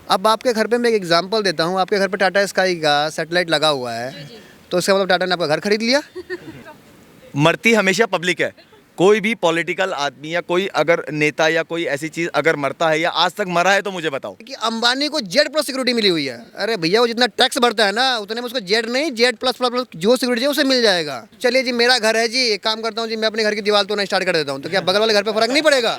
अब आपके घर पे मैं एक एग्जांपल देता हूँ, आपके घर पे टाटा स्काई का सैटेलाइट लगा हुआ है, तो इसका मतलब टाटा ने आपका घर खरीद लिया। मरती हमेशा पब्लिक है। कोई भी पॉलिटिकल आदमी या कोई अगर नेता या कोई ऐसी चीज अगर मरता है या आज तक मरा है तो मुझे बताओ। कि अंबानी को जेड प्लस सिक्योरिटी मिली हुई है। अरे भैया वो जितना टैक्स भरता है ना उतने में उसको जेड नहीं, जेड प्लस प्लस प्लस जो सिक्योरिटी है उसे मिल जाएगा। चलिए जी, मेरा घर है जी, एक काम करता हूँ जी, मैं अपने घर की दीवार तोड़ना स्टार्ट कर देता हूँ, तो क्या बगल वाले घर पे फर्क नहीं पड़ेगा?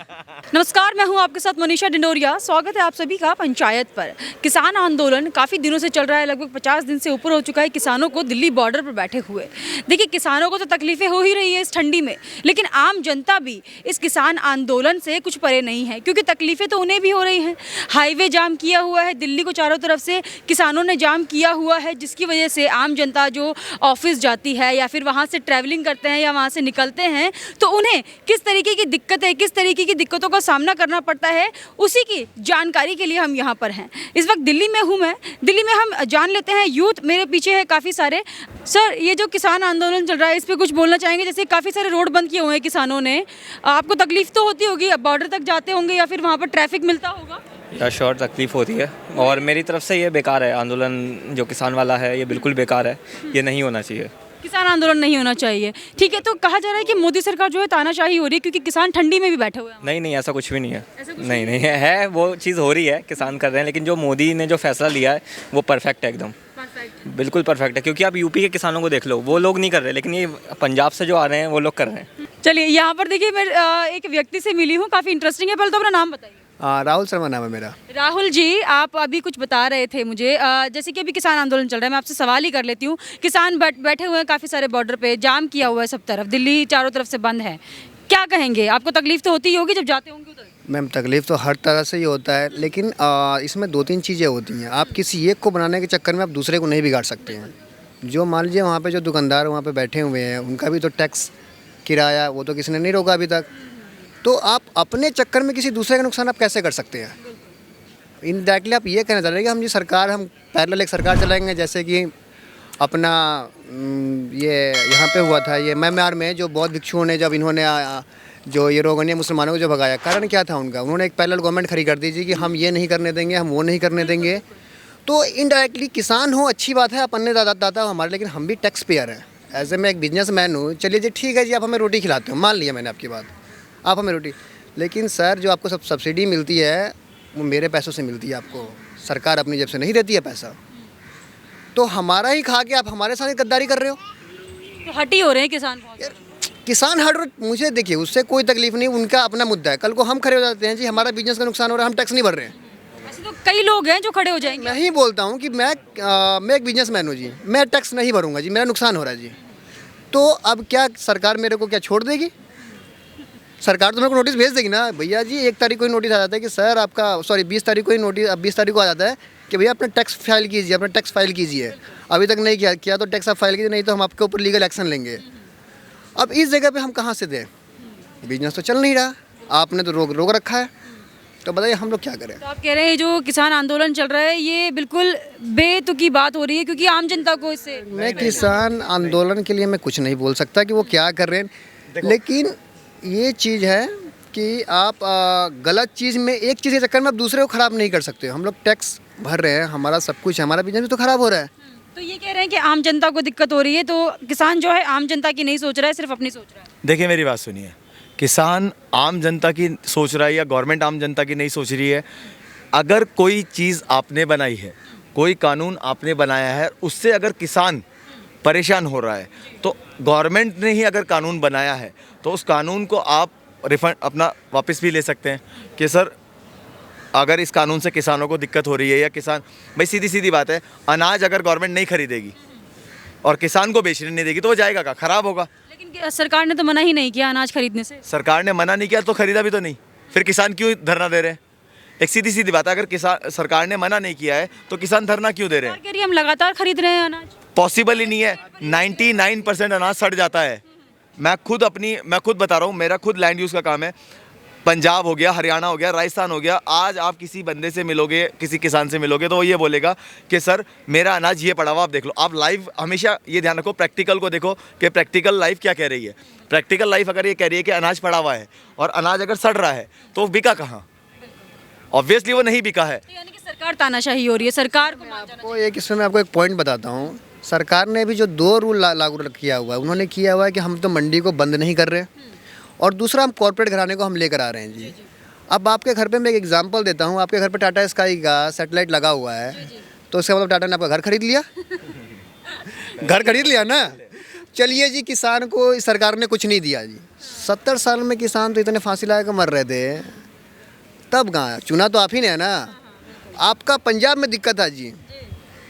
नमस्कार, मैं हूं आपके साथ मनीषा डिंडोरिया। स्वागत है आप सभी का पंचायत पर। किसान आंदोलन काफ़ी दिनों से चल रहा है, लगभग 50 दिन से ऊपर हो चुका है किसानों को दिल्ली बॉर्डर पर बैठे हुए। देखिए, किसानों को तो तकलीफें हो ही रही है इस ठंडी में, लेकिन आम जनता भी इस किसान आंदोलन से कुछ परे नहीं है, क्योंकि तकलीफें तो उन्हें भी हो रही हैं। हाईवे जाम किया हुआ है, दिल्ली को चारों तरफ से किसानों ने जाम किया हुआ है, जिसकी वजह से आम जनता जो ऑफिस जाती है या फिर वहाँ से ट्रैवलिंग करते हैं या वहाँ से निकलते हैं, तो उन्हें किस तरीके की दिक्कतें, किस तरीके की दिक्कतों का सामना करना पड़ता है, उसी की जानकारी के लिए हम यहाँ पर हैं। इस वक्त दिल्ली में हूँ मैं। दिल्ली में हम जान लेते हैं यूथ मेरे पीछे है काफ़ी सारे। सर, ये जो किसान आंदोलन चल रहा है इस पर कुछ बोलना चाहेंगे? जैसे काफ़ी सारे रोड बंद किए हुए हैं किसानों ने, आपको तकलीफ तो होती होगी, बॉर्डर तक जाते होंगे या फिर वहाँ पर ट्रैफिक मिलता होगा? या श्योर तकलीफ़ होती है, और मेरी तरफ से ये बेकार है। आंदोलन जो किसान वाला है ये बिल्कुल बेकार है, ये नहीं होना चाहिए। किसान आंदोलन नहीं होना चाहिए, ठीक है। तो कहा जा रहा है कि मोदी सरकार जो है तानाशाही हो रही है क्योंकि किसान ठंडी में भी बैठे हुए हैं। नहीं नहीं, ऐसा कुछ भी नहीं है। नहीं नहीं है, वो चीज़ हो रही है, किसान कर रहे हैं, लेकिन जो मोदी ने जो फैसला लिया है वो परफेक्ट है, एकदम बिल्कुल परफेक्ट है। क्योंकि आप यूपी के किसानों को देख लो, वो लोग नहीं कर रहे, लेकिन ये पंजाब से जो आ रहे हैं वो लोग कर रहे हैं। चलिए, यहाँ पर देखिए, मैं एक व्यक्ति से मिली हूँ, काफ़ी इंटरेस्टिंग है। पहले तो अपना नाम बताइए। राहुल शर्मा नाम है मेरा। राहुल जी, आप अभी कुछ बता रहे थे मुझे, जैसे कि अभी किसान आंदोलन चल रहा है, मैं आपसे सवाल ही कर लेती हूँ। किसान बैठे हुए हैं काफ़ी सारे बॉर्डर पे, जाम किया हुआ है सब तरफ, दिल्ली चारों तरफ से बंद है, क्या कहेंगे? आपको तकलीफ तो होती ही होगी जब जाते होंगे उधर। मैम, तकलीफ़ तो हर तरह से ही होता है, लेकिन इसमें दो तीन चीज़ें होती हैं। आप किसी एक को बनाने के चक्कर में आप दूसरे को नहीं बिगाड़ सकते हैं। जो मान लीजिए वहाँ पे जो दुकानदार वहाँ पे बैठे हुए हैं, उनका भी तो टैक्स, किराया, वो तो किसी ने नहीं रोका अभी तक। तो आप अपने चक्कर में किसी दूसरे का नुकसान आप कैसे कर सकते हैं? इनडायरेक्टली आप ये कहना चाह रहे हैं कि हम जी सरकार, हम पैरेलल एक सरकार चलाएंगे, जैसे कि अपना ये यहाँ पे हुआ था, ये म्यांमार में जो बौद्ध भिक्षुओं ने, जब इन्होंने जो ये रोगनिया मुसलमानों को जो भगाया, कारण क्या था उनका? उन्होंने एक पैरेलल गवर्नमेंट खड़ी कर दी थी कि हम ये नहीं करने देंगे, हम वो नहीं करने देंगे। तो इनडायरेक्टली किसान हो, अच्छी बात है, आप अन्य दाता हो हमारे, लेकिन हम भी टैक्स पेयर हैं। एज ए मैं एक बिजनेसमैन हूँ। चलिए जी, ठीक है जी, आप हमें रोटी खिलाते हो, मान लिया मैंने आपकी बात, आप हमें रोटी, लेकिन सर जो आपको सब सब्सिडी मिलती है वो मेरे पैसों से मिलती है, आपको सरकार अपनी जेब से नहीं देती है पैसा। तो हमारा ही खा के आप हमारे साथ गद्दारी कर रहे हो। तो हटी हो रहे हैं किसान बहुत। यार, किसान हट, मुझे देखिए उससे कोई तकलीफ नहीं, उनका अपना मुद्दा है। कल को हम खड़े हो जाते हैं जी, हमारा बिजनेस का नुकसान हो रहा है, हम टैक्स नहीं भर रहे हैं। ऐसे तो कई लोग हैं जो खड़े हो जाएंगे। मैं ही बोलता हूँ कि मैं एक बिजनेसमैन हूँ जी, मैं टैक्स नहीं भरूंगा जी, मेरा नुकसान हो रहा है जी। तो अब क्या सरकार मेरे को क्या छोड़ देगी? सरकार तो मेरे को नोटिस भेज देगी ना, भैया जी 1 तारीख को ही नोटिस आ जाता है कि सर आपका, सॉरी 20 तारीख को ही नोटिस, अब 20 तारीख को आ जाता है कि भैया अपना टैक्स फाइल कीजिए, अपना टैक्स फाइल कीजिए। अभी तक नहीं किया तो टैक्स आप फाइल कीजिए, नहीं तो हम आपके ऊपर लीगल एक्शन लेंगे। अब इस जगह पे हम कहाँ से दें? बिजनेस तो चल नहीं रहा, आपने तो रोक रखा है, तो बताइए हम लोग क्या करें? तो आप कह रहे हैं जो किसान आंदोलन चल रहा है ये बिल्कुल बेतुकी बात हो रही है, क्योंकि आम जनता को इससे। मैं किसान आंदोलन के लिए मैं कुछ नहीं बोल सकता कि वो क्या कर रहे हैं, लेकिन ये चीज़ है कि आप गलत चीज़ में, एक चीज़ के चक्कर में आप दूसरे को ख़राब नहीं कर सकते। हम लोग टैक्स भर रहे हैं, हमारा सब कुछ है, हमारा बिजनेस भी तो ख़राब हो रहा है। तो ये कह रहे हैं कि आम जनता को दिक्कत हो रही है, तो किसान जो है आम जनता की नहीं सोच रहा है, सिर्फ अपनी सोच रहा है। देखिए मेरी बात सुनिए, किसान आम जनता की सोच रहा है या गवर्नमेंट आम जनता की नहीं सोच रही है। अगर कोई चीज़ आपने बनाई है, कोई कानून आपने बनाया है, उससे अगर किसान परेशान हो रहा है, तो गवर्नमेंट ने ही अगर कानून बनाया है तो उस कानून को आप रिफंड अपना वापस भी ले सकते हैं कि सर अगर इस कानून से किसानों को दिक्कत हो रही है, या किसान, भाई सीधी सीधी बात है, अनाज अगर गवर्नमेंट नहीं खरीदेगी और किसान को बेचने नहीं देगी तो वो जाएगा कहाँ? खराब होगा। लेकिन सरकार ने तो मना ही नहीं किया अनाज खरीदने से। सरकार ने मना नहीं किया तो खरीदा भी तो नहीं, फिर किसान क्यों धरना दे रहे हैं? एक सीधी सीधी बात है, अगर किसान, सरकार ने मना नहीं किया है तो किसान धरना क्यों दे रहे हैं? सरकार कह रही है हम लगातार खरीद रहे हैं अनाज। पॉसिबल ही नहीं है। 99% अनाज सड़ जाता है। मैं खुद बता रहा हूँ, मेरा खुद लैंड यूज़ का काम है। पंजाब हो गया, हरियाणा हो गया, राजस्थान हो गया, आज आप किसी बंदे से मिलोगे, किसी किसान से मिलोगे तो वो ये बोलेगा कि सर मेरा अनाज ये पड़ा हुआ, आप देख लो। आप लाइव हमेशा ये ध्यान रखो, प्रैक्टिकल को देखो कि प्रैक्टिकल लाइफ क्या कह रही है। प्रैक्टिकल लाइफ अगर ये कह रही है कि अनाज पड़ा हुआ है और अनाज अगर सड़ रहा है तो बिका कहाँ? ऑब्वियसली वो नहीं बिका है। तो यानी कि सरकार तानाशाही हो रही है, सरकार को मान जाना आपको एक इसमें मैं आपको एक पॉइंट बताता हूँ। सरकार ने भी जो 2 रूल लागू किया हुआ है, उन्होंने किया हुआ है कि हम तो मंडी को बंद नहीं कर रहे, और दूसरा हम कॉर्पोरेट घराने को हम लेकर आ रहे हैं जी। अब आपके घर पे मैं एक एग्जांपल देता हूँ, आपके घर पे टाटा स्काई का सैटेलाइट लगा हुआ है, तो उसका मतलब टाटा ने आपका घर खरीद लिया। घर खरीद लिया ना। चलिए जी, किसान को इस सरकार ने कुछ नहीं दिया जी। 70 साल में किसान तो इतने फांसी लगा कर मर रहे थे, तब कहाँ चुना तो आप ही ने है ना। आपका पंजाब में दिक्कत है जी,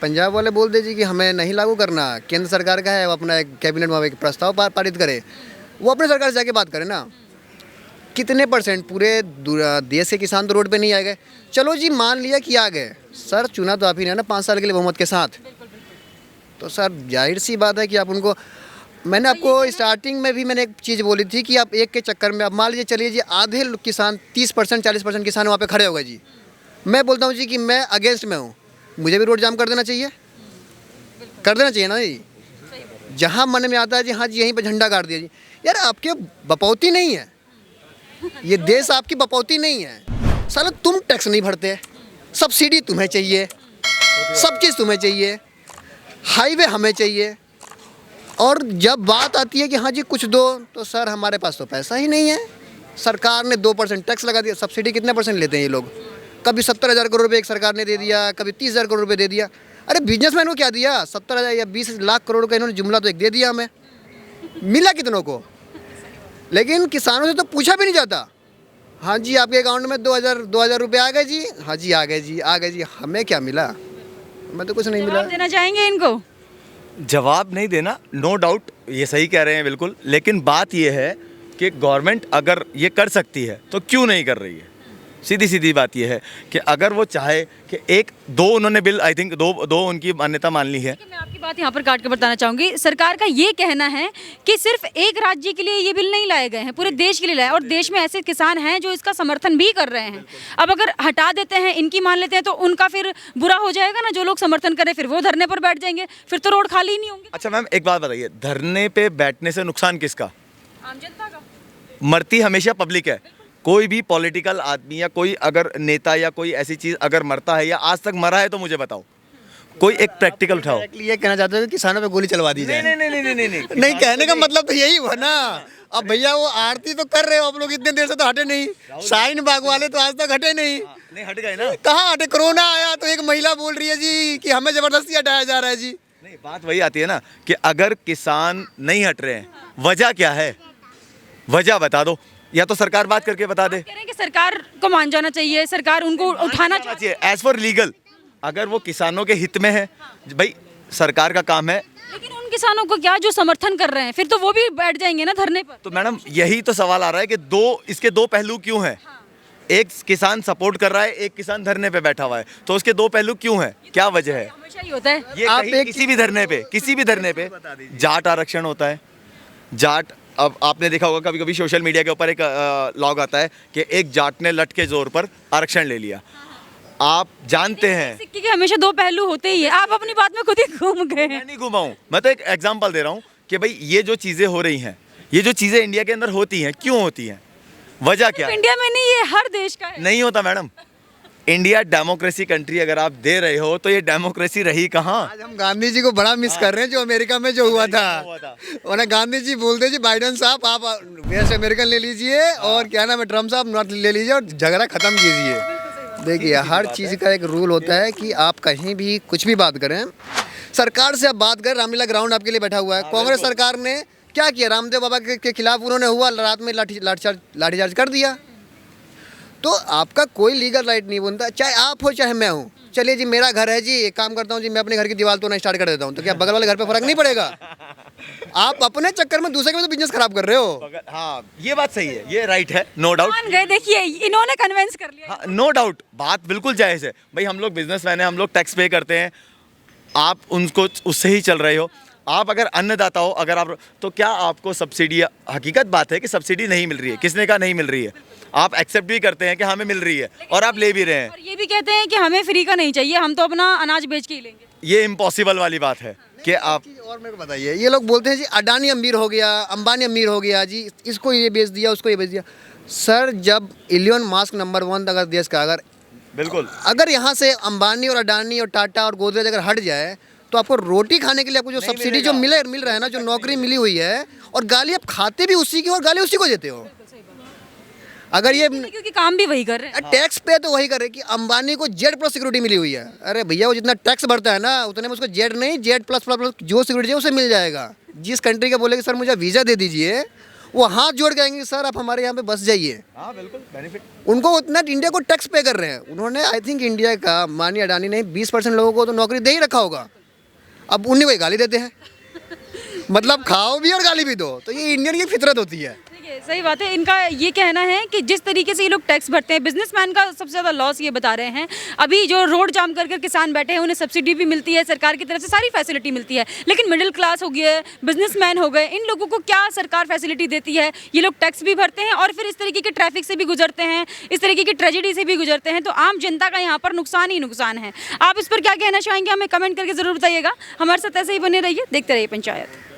पंजाब वाले बोल दे जी कि हमें नहीं लागू करना, केंद्र सरकार का है, वो अपना एक कैबिनेट में एक प्रस्ताव पारित करे, वो अपने सरकार से जाके बात करे ना। कितने % पूरे देश के किसान तो रोड पे नहीं आ गए। चलो जी, मान लिया कि आ गए, सर चुना तो आप ही ने ना 5 साल के लिए बहुमत के साथ, तो सर जाहिर सी बात है कि आप उनको, मैंने आपको स्टार्टिंग में भी मैंने एक चीज़ बोली थी कि आप एक के चक्कर में, अब मान लीजिए चलिए जी आधे किसान 30% 40% किसान वहाँ पे खड़े हो गए जी, मैं बोलता हूँ जी कि मैं अगेंस्ट में हूँ, मुझे भी रोड जाम कर देना चाहिए, कर देना चाहिए ना जी। जहाँ मन में आता है जी, हाँ जी यहीं पर झंडा गाड़ दिया जी। यार आपके बपौती नहीं है, ये देश आपकी बपौती नहीं है। साला तुम टैक्स नहीं भरते, सब्सिडी तुम्हें चाहिए, सब चीज़ तुम्हें चाहिए, हाईवे हमें चाहिए, और जब बात आती है कि हाँ जी कुछ दो, तो सर हमारे पास तो पैसा ही नहीं है। सरकार ने 2% टैक्स लगा दिया, सब्सिडी कितने % लेते हैं ये लोग? कभी 70,000 करोड़ रुपये एक सरकार ने दे दिया, कभी 30,000 करोड़ रुपये दे दिया। अरे बिजनेसमैन को क्या दिया? 70,000 या 20 लाख करोड़ का इन्होंने जुमला तो एक दे दिया, हमें मिला कितनों को? लेकिन किसानों से तो पूछा भी नहीं जाता। हाँ जी आपके अकाउंट में 2,000 रुपये आ गए जी, हाँ जी आ गए जी, आ गए जी, हमें क्या मिला? हमें तो कुछ नहीं मिला। जवाब देना चाहेंगे इनको? जवाब नहीं देना, नो डाउट, ये सही कह रहे हैं बिल्कुल, लेकिन बात ये है कि गवर्नमेंट अगर ये कर सकती है तो क्यों नहीं कर रही है। सीधी सीधी बात ये है कि अगर वो चाहे कि 1-2 उन्होंने बिल, आई थिंक दो उनकी मान्यता मान ली है। मैं आपकी बात यहाँ पर काट कर बताना चाहूँगी। सरकार का ये कहना है कि सिर्फ एक राज्य के लिए ये बिल नहीं लाए गए हैं, पूरे देश के लिए लाए, और देश में ऐसे किसान हैं जो इसका समर्थन भी कर रहे हैं। अब अगर हटा देते हैं, इनकी मान लेते हैं, तो उनका फिर बुरा हो जाएगा ना। जो लोग समर्थन करें फिर वो धरने पर बैठ जाएंगे, फिर तो रोड खाली ही नहीं होंगे। अच्छा मैम एक बात बताइए, धरने पे बैठने से नुकसान किसका? आम जनता का। मरती हमेशा पब्लिक है। कोई भी पॉलिटिकल आदमी या कोई अगर नेता या कोई ऐसी चीज़ अगर मरता है या आज तक मरा है तो मुझे बताओ, कोई एक प्रैक्टिकल उठाओ। ये कहना चाहते हो कि किसानों पे गोली चलवा दी जाए? नहीं, कहने का मतलब तो यही हुआ ना। अब भैया वो आरती तो कर रहे हो आप लोग, इतने देर से तो हटे नहीं। शाहीन बाग वाले तो आज तक हटे नहीं। नहीं हट गए ना। कहाँ हटे? कोरोना आया तो एक महिला बोल रही है जी कि हमें जबरदस्ती हटाया जा रहा है जी। नहीं, बात वही आती है ना कि अगर किसान नहीं हट रहे हैं, वजह क्या है? वजह बता दो, या तो सरकार बात करके बता दे। कह रहे हैं कि सरकार को मान जाना चाहिए, सरकार उनको उठाना चाहिए। एज फॉर लीगल, अगर वो किसानों के हित में है, भाई सरकार का काम है। लेकिन उन किसानों को क्या जो समर्थन कर रहे हैं, फिर तो वो भी बैठ जाएंगे ना धरने पर। तो मैडम यही तो सवाल आ रहा है कि इसके दो पहलू क्यों हैं? एक किसान सपोर्ट कर रहा है, एक किसान धरने पे बैठा हुआ है, तो उसके 2 पहलू क्यों हैं? क्या वजह है? हमेशा ही होता है। ये आप कहीं किसी भी धरने पे जाट आरक्षण होता है। जाट, अब आपने देखा होगा कभी कभी सोशल मीडिया के ऊपर एक लॉग आता है कि एक जाट ने लट के जोर पर आरक्षण ले लिया। आप जानते हैं सिक्के के हमेशा 2 पहलू होते ही है। आप अपनी बात में खुद ही घूम गए मैं हैं। नहीं घुमा हूं, मैं तो एक एग्जांपल दे रहा हूं कि भाई ये जो चीज़ें हो रही हैं, ये जो चीज़ें इंडिया के अंदर होती हैं, क्यों होती हैं? वजह क्या है? इंडिया में नहीं, ये हर देश का है। नहीं होता मैडम। इंडिया डेमोक्रेसी कंट्री अगर आप दे रहे हो तो ये डेमोक्रेसी रही कहाँ? आज हम गांधी जी को बड़ा मिस कर रहे हैं, जो अमेरिका में जो हुआ था। उन्हें गांधी जी बोलते जी बाइडेन साहब आप वेस्ट अमेरिकन ले लीजिए, और क्या नाम है ट्रम्प साहब नॉर्थ ले लीजिए, और झगड़ा खत्म कीजिए। देखिए हर चीज़ का एक रूल होता है कि आप कहीं भी कुछ भी बात करें, सरकार से आप बात करें। रामलीला ग्राउंड आपके लिए बैठा हुआ है। कांग्रेस सरकार ने क्या किया? रामदेव बाबा के खिलाफ उन्होंने हुआ, रात में लाठीचार्ज कर दिया। तो आपका कोई लीगल राइट नहीं बनता, चाहे आप हो चाहे मैं हूँ। चलिए जी मेरा घर है जी, एक काम करता हूँ जी, मैं अपने घर की दीवार तोड़ना स्टार्ट कर देता हूँ, तो क्या बगल वाले घर पे फर्क नहीं पड़ेगा? आप अपने चक्कर में दूसरे का तो बिजनेस खराब कर रहे हो। हाँ ये बात सही है, ये राइट है, नो डाउट। मान गए, देखिए इन्होंने कन्विंस कर लिया। हाँ नो डाउट, बात बिल्कुल जायज़ है। भाई हम लोग बिजनेसमैन हैं, हम लोग टैक्स पे करते हैं, आप उनको उससे ही चल रहे हो। आप अगर अन्नदाता हो, अगर आप, तो क्या आपको सब्सिडी, हकीकत बात है कि सब्सिडी नहीं मिल रही है, किसने कहा नहीं मिल रही है? आप एक्सेप्ट भी करते हैं कि हमें मिल रही है और आप ले भी रहे हैं। और ये भी कहते हैं कि हमें फ्री का नहीं चाहिए, हम तो अपना अनाज बेच के ही लेंगे। ये इम्पॉसिबल वाली बात है कि आप। और मेरे को बताइए, ये लोग बोलते हैं जी अडानी अमीर हो गया, अंबानी अमीर हो गया जी, इसको ये बेच दिया, उसको ये बेच दिया। सर जब इलियन मास्क नंबर 1 अगर देश का, अगर बिल्कुल। अगर यहाँ से अंबानी और अडानी और टाटा और गोदरेज अगर हट जाए तो आपको रोटी खाने के लिए आपको जो नहीं सब्सिडी जो मिल रहा है ना, जो नौकरी मिली हुई है, और गाली आप खाते भी उसी की और गाली उसी को देते हो। अगर ये क्योंकि काम भी वही कर रहे हैं। टैक्स पे तो वही करे कि अंबानी को जेड प्लस सिक्योरिटी मिली हुई है। अरे भैया वो जितना टैक्स भरता है ना उतने में उसको जेड नहीं, जेड प्लस प्लस प्लस जो सिक्योरिटी है उसे मिल जाएगा। जिस कंट्री का बोलेगा सर मुझे वीज़ा दे दीजिए, वो हाथ जोड़ के आएंगे सर आप हमारे यहाँ पे बस जाइए। हाँ बिल्कुल बेनिफिट। उनको उतना इंडिया को टैक्स पे कर रहे हैं उन्होंने। आई थिंक इंडिया का अंबानी अडानी ने 20% लोगों को तो नौकरी दे ही रखा होगा। अब उन्हें वही गाली देते हैं मतलब खाओ भी और गाली भी दो। तो ये इंडियन की फितरत होती है। देखिए सही बात है, इनका ये कहना है कि जिस तरीके से ये लोग टैक्स भरते हैं, बिजनेसमैन का सबसे ज़्यादा लॉस ये बता रहे हैं। अभी जो रोड जाम कर कर किसान बैठे हैं उन्हें सब्सिडी भी मिलती है, सरकार की तरफ से सारी फैसिलिटी मिलती है, लेकिन मिडिल क्लास हो गया है, बिजनेसमैन हो गए, इन लोगों को क्या सरकार फैसिलिटी देती है? ये लोग टैक्स भी भरते हैं और फिर इस तरीके के ट्रैफिक से भी गुजरते हैं, इस तरीके की ट्रेजेडी से भी गुजरते हैं। तो आम जनता का यहाँ पर नुकसान ही नुकसान है। आप इस पर क्या कहना चाहेंगे? हमें कमेंट करके ज़रूर बताइएगा। हमारे साथ ऐसे ही बने रहिए, देखते रहिए पंचायत।